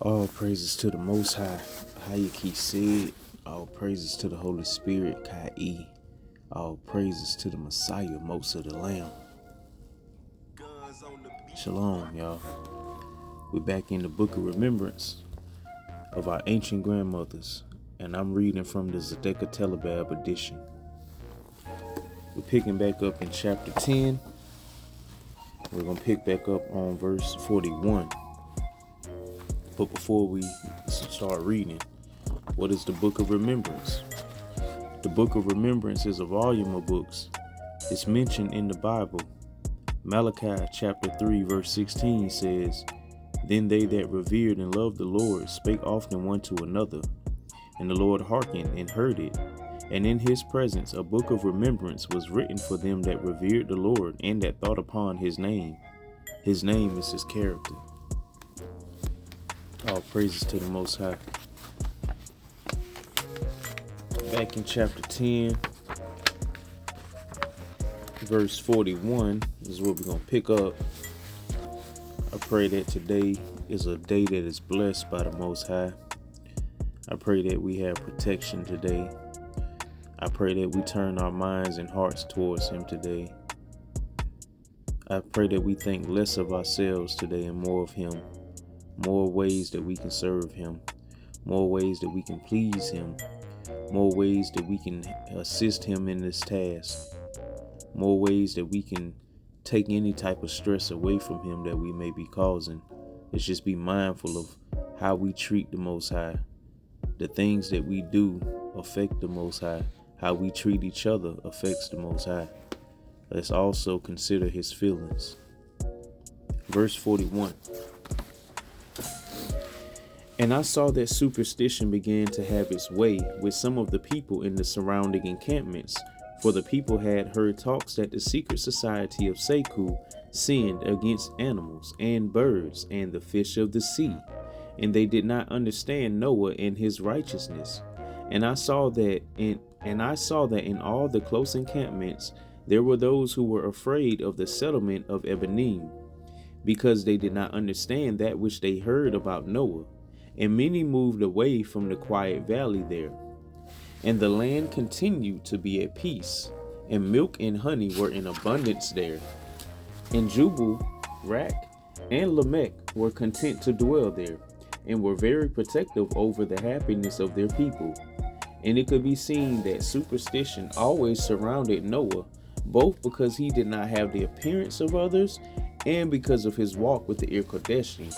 All praises to the Most High, Hayaki said. All praises to the Holy Spirit, Kai. All praises to the Messiah, most of the Lamb. Shalom, y'all. We're back in the book of remembrance of our ancient grandmothers, and I'm reading from the Zedekah Telebab edition. We're picking back up in chapter 10. We're going to pick back up on verse 41. But before we start reading, what is the book of remembrance? The book of remembrance is a volume of books. It's mentioned in the Bible. Malachi chapter 3 verse 16 says, "Then they that revered and loved the Lord spake often one to another, and the Lord hearkened and heard it. And in his presence a book of remembrance was written for them that revered the Lord and that thought upon his name." His name is his character. All praises to the Most High. Back in chapter 10, verse 41 is where we're going to pick up. I pray that today is a day that is blessed by the Most High. I pray that we have protection today. I pray that we turn our minds and hearts towards him today. I pray that we think less of ourselves today and more of him. More ways that we can serve him, more ways that we can please him, more ways that we can assist him in this task, more ways that we can take any type of stress away from him that we may be causing. Let's just be mindful of how we treat the Most High. The things that we do affect the Most High. How we treat each other affects the Most High. Let's also consider his feelings. Verse 41. "And I saw that superstition began to have its way with some of the people in the surrounding encampments, for the people had heard talks that the secret society of Seku sinned against animals and birds and the fish of the sea, and they did not understand Noah and his righteousness. And I saw that in all the close encampments there were those who were afraid of the settlement of Ebenim, because they did not understand that which they heard about Noah. And many moved away from the quiet valley there. And the land continued to be at peace, and milk and honey were in abundance there. And Jubal, Rak, and Lamech were content to dwell there, and were very protective over the happiness of their people. And it could be seen that superstition always surrounded Noah, both because he did not have the appearance of others, and because of his walk with the Irkodeshi.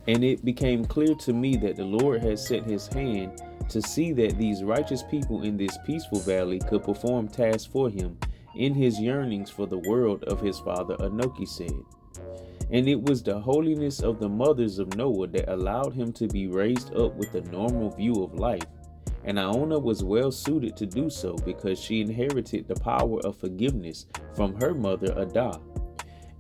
And it became clear to me that the Lord had set his hand to see that these righteous people in this peaceful valley could perform tasks for him in his yearnings for the world of his father Anoki said. And it was the holiness of the mothers of Noah that allowed him to be raised up with a normal view of life. And Iona was well suited to do so because she inherited the power of forgiveness from her mother Adah.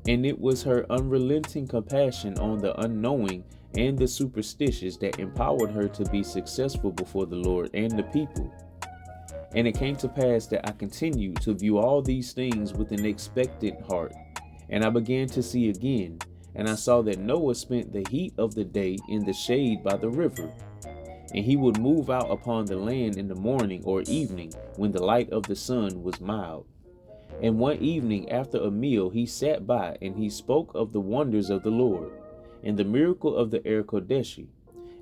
And it was her unrelenting compassion on the unknowing and the superstitious that empowered her to be successful before the Lord and the people. And it came to pass that I continued to view all these things with an expectant heart. And I began to see again, and I saw that Noah spent the heat of the day in the shade by the river. And he would move out upon the land in the morning or evening when the light of the sun was mild. And one evening after a meal he sat by, and he spoke of the wonders of the Lord, and the miracle of the Kodeshi.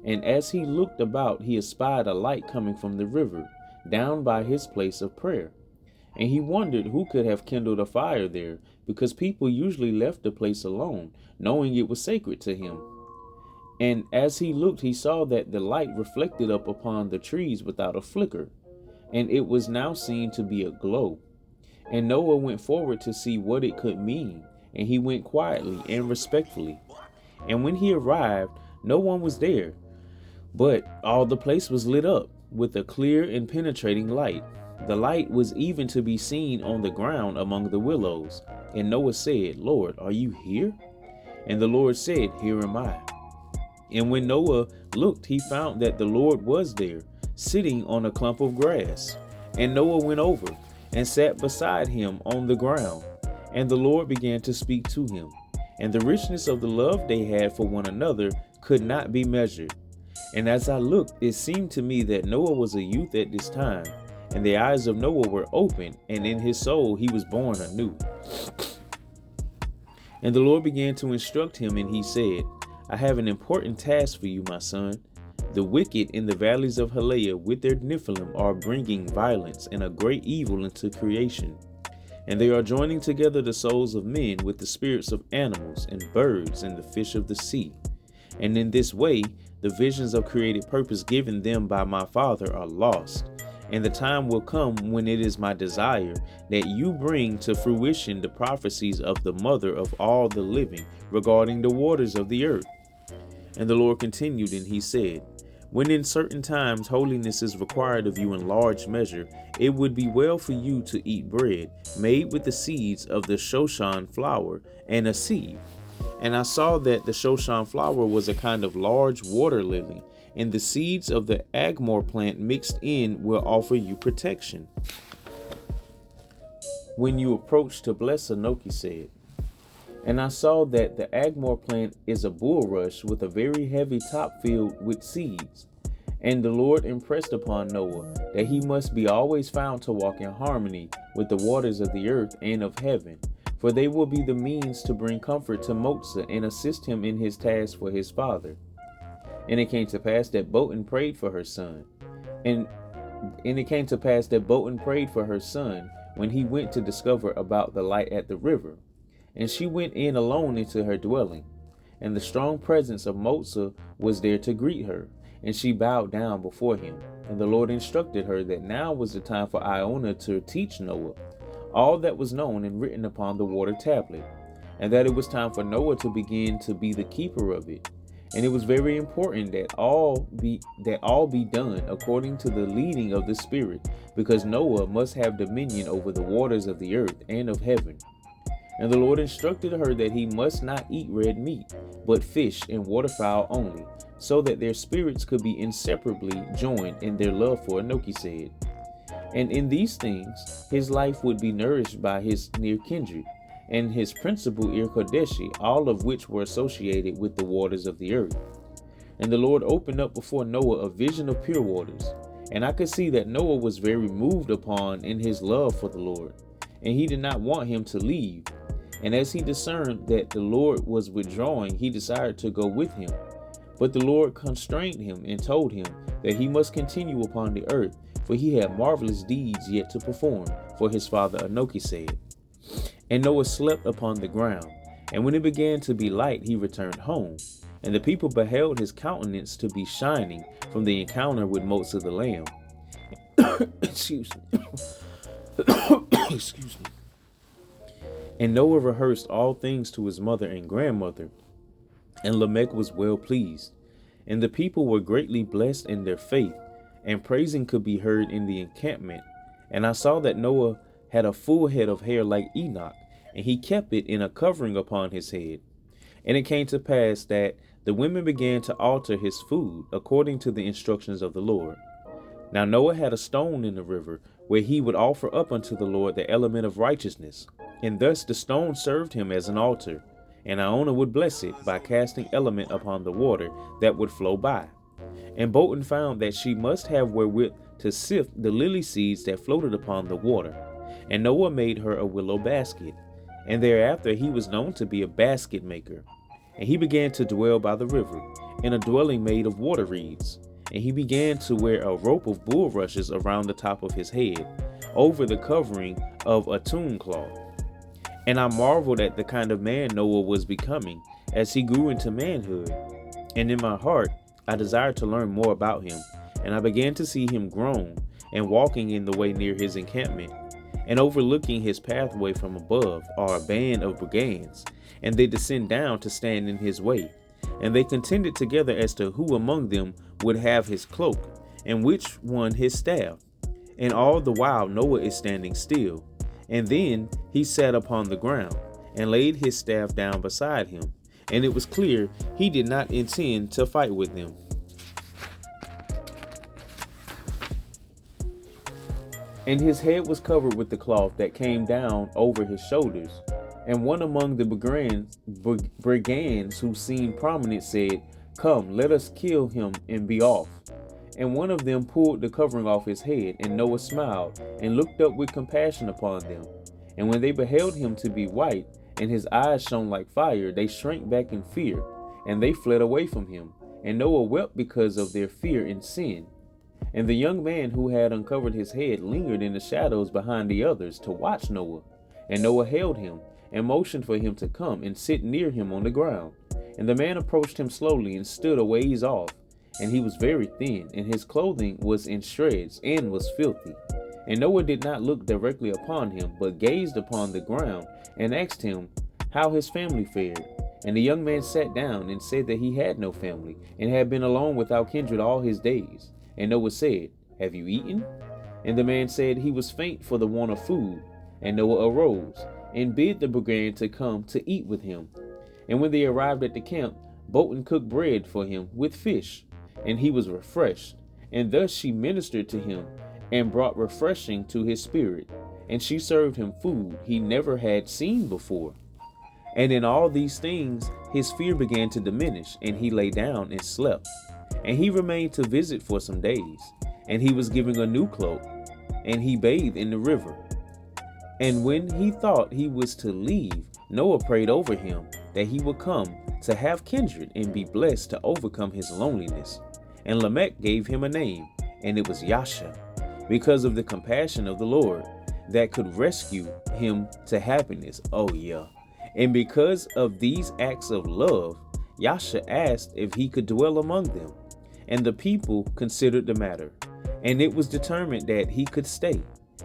And as he looked about, he espied a light coming from the river, down by his place of prayer. And he wondered who could have kindled a fire there, because people usually left the place alone, knowing it was sacred to him. And as he looked, he saw that the light reflected up upon the trees without a flicker, and it was now seen to be a glow. And Noah went forward to see what it could mean, and he went quietly and respectfully. And when he arrived, no one was there, but all the place was lit up with a clear and penetrating light. The light was even to be seen on the ground among the willows. And Noah said, "Lord, are you here?" And the Lord said, "Here am I." And when Noah looked, he found that the Lord was there, sitting on a clump of grass. And Noah went over and sat beside him on the ground. And the Lord began to speak to him. And the richness of the love they had for one another could not be measured. And as I looked, it seemed to me that Noah was a youth at this time, and the eyes of Noah were open, and in his soul he was born anew. And the Lord began to instruct him, and he said, I have an important task for you, my son. The wicked in the valleys of Halea with their Nephilim are bringing violence and a great evil into creation. And they are joining together the souls of men with the spirits of animals and birds and the fish of the sea. And in this way, the visions of created purpose given them by my Father are lost. And the time will come when it is my desire that you bring to fruition the prophecies of the mother of all the living regarding the waters of the earth. And the Lord continued, and he said, when in certain times holiness is required of you in large measure, it would be well for you to eat bread made with the seeds of the Shoshan flower and a sieve. And I saw that the Shoshan flower was a kind of large water lily, and the seeds of the agmor plant mixed in will offer you protection. When you approach to bless, Anoki said, and I saw that the agmor plant is a bulrush with a very heavy top filled with seeds. And the Lord impressed upon Noah that he must be always found to walk in harmony with the waters of the earth and of heaven, for they will be the means to bring comfort to Moses and assist him in his task for his father. And it came to pass that Botan prayed for her son. And it came to pass that Botan prayed for her son when he went to discover about the light at the river. And she went in alone into her dwelling. And the strong presence of Moses was there to greet her. And she bowed down before him. And the Lord instructed her that now was the time for Iona to teach Noah all that was known and written upon the water tablet. And that it was time for Noah to begin to be the keeper of it. And it was very important that all be done according to the leading of the Spirit, because Noah must have dominion over the waters of the earth and of heaven. And the Lord instructed her that he must not eat red meat, but fish and waterfowl only, so that their spirits could be inseparably joined in their love for Anoki said. And in these things, his life would be nourished by his near kindred, and his principal Ir-Kodeshi, all of which were associated with the waters of the earth. And the Lord opened up before Noah a vision of pure waters. And I could see that Noah was very moved upon in his love for the Lord, and he did not want him to leave. And as he discerned that the Lord was withdrawing, he desired to go with him. But the Lord constrained him and told him that he must continue upon the earth, for he had marvelous deeds yet to perform, for his father Anoki said. And Noah slept upon the ground, and when it began to be light, he returned home. And the people beheld his countenance to be shining from the encounter with Moses the Lamb. Excuse me. Excuse me. And Noah rehearsed all things to his mother and grandmother, and Lamech was well pleased. And the people were greatly blessed in their faith, and praising could be heard in the encampment. And I saw that Noah had a full head of hair like Enoch, and he kept it in a covering upon his head. And it came to pass that the women began to alter his food according to the instructions of the Lord. Now Noah had a stone in the river, where he would offer up unto the Lord the element of righteousness. And thus the stone served him as an altar, and Iona would bless it by casting element upon the water that would flow by. And Botan found that she must have wherewith to sift the lily seeds that floated upon the water. And Noah made her a willow basket, and thereafter he was known to be a basket maker. And he began to dwell by the river, in a dwelling made of water reeds. And he began to wear a rope of bulrushes around the top of his head, over the covering of a tune cloth. And I marveled at the kind of man Noah was becoming as he grew into manhood. And in my heart, I desired to learn more about him. And I began to see him grown and walking in the way near his encampment. And overlooking his pathway from above are a band of brigands. And they descend down to stand in his way. And they contended together as to who among them would have his cloak, and which one his staff. And all the while Noah is standing still. And then he sat upon the ground, and laid his staff down beside him. And it was clear he did not intend to fight with them. And his head was covered with the cloth that came down over his shoulders. And one among the brigands who seemed prominent said, Come, let us kill him and be off. And one of them pulled the covering off his head, and Noah smiled, and looked up with compassion upon them. And when they beheld him to be white, and his eyes shone like fire, they shrank back in fear, and they fled away from him. And Noah wept because of their fear and sin. And the young man who had uncovered his head lingered in the shadows behind the others to watch Noah. And Noah hailed him, and motioned for him to come and sit near him on the ground. And the man approached him slowly and stood a ways off. And he was very thin, and his clothing was in shreds, and was filthy. And Noah did not look directly upon him, but gazed upon the ground, and asked him how his family fared. And the young man sat down, and said that he had no family, and had been alone without kindred all his days. And Noah said, Have you eaten? And the man said he was faint for the want of food. And Noah arose, and bid the brigand to come to eat with him. And when they arrived at the camp, Botan cooked bread for him with fish, and he was refreshed. And thus she ministered to him, and brought refreshing to his spirit. And she served him food he never had seen before. And in all these things his fear began to diminish, and he lay down and slept. And he remained to visit for some days. And he was given a new cloak, and he bathed in the river. And when he thought he was to leave, Noah prayed over him that he would come to have kindred and be blessed to overcome his loneliness. And Lamech gave him a name, and it was Yasha, because of the compassion of the Lord that could rescue him to happiness. Oh yeah. And because of these acts of love, Yasha asked if he could dwell among them. And the people considered the matter, and it was determined that he could stay,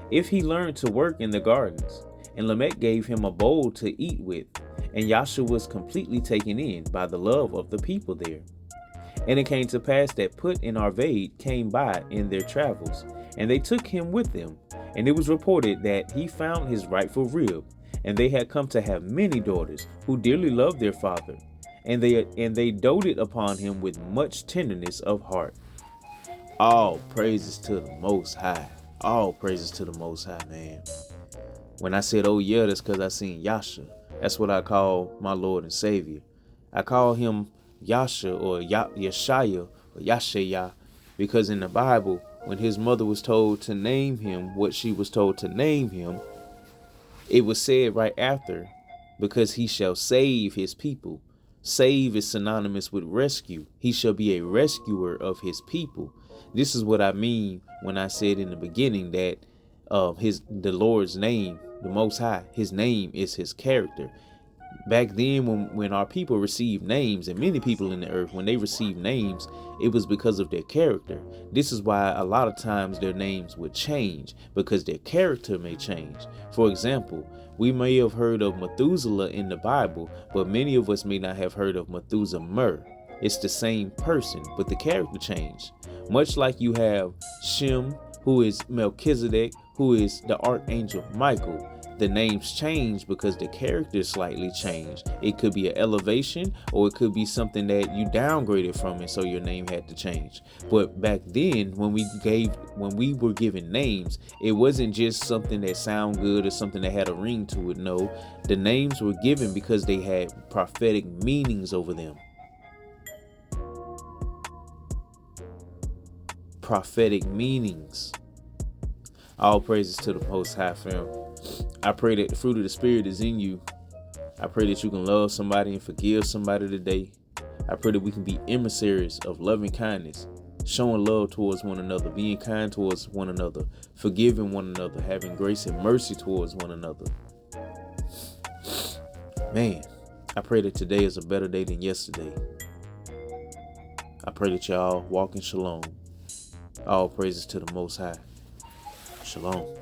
if he learned to work in the gardens. And Lamech gave him a bowl to eat with, and Yasha was completely taken in by the love of the people there. And it came to pass that Put and Arvad came by in their travels, and they took him with them. And it was reported that he found his rightful rib, and they had come to have many daughters who dearly loved their father, and they doted upon him with much tenderness of heart. All praises to the Most High. All praises to the Most High, man. When I said, oh yeah, that's because I seen Yasha. That's what I call my Lord and Savior. I call him Yasha or Yeshaya or Yashaya because in the Bible, when his mother was told to name him what she was told to name him, it was said right after, because he shall save his people. Save is synonymous with rescue. He shall be a rescuer of his people. This is what I mean when I said in the beginning that the Lord's name, the Most High, his name is his character. Back then when our people received names, and many people in the earth, when they received names, it was because of their character. This is why a lot of times their names would change, because their character may change. For example, we may have heard of Methuselah in the Bible, but many of us may not have heard of Methuselah. It's the same person, but the character changed. Much like you have Shem, who is Melchizedek, who is the Archangel Michael. The names change because the character slightly changed. It could be an elevation, or it could be something that you downgraded from, and so your name had to change. But back then, when we were given names, it wasn't just something that sound good or something that had a ring to it. No, the names were given because they had prophetic meanings over them. Prophetic meanings. All praises to the Most High, fam. I pray that the fruit of the Spirit is in you. I pray that you can love somebody and forgive somebody today. I pray that we can be emissaries of loving kindness, showing love towards one another, being kind towards one another, forgiving one another, having grace and mercy towards one another. Man, I pray that today is a better day than yesterday. I pray that y'all walk in shalom. All praises to the Most High. Shalom.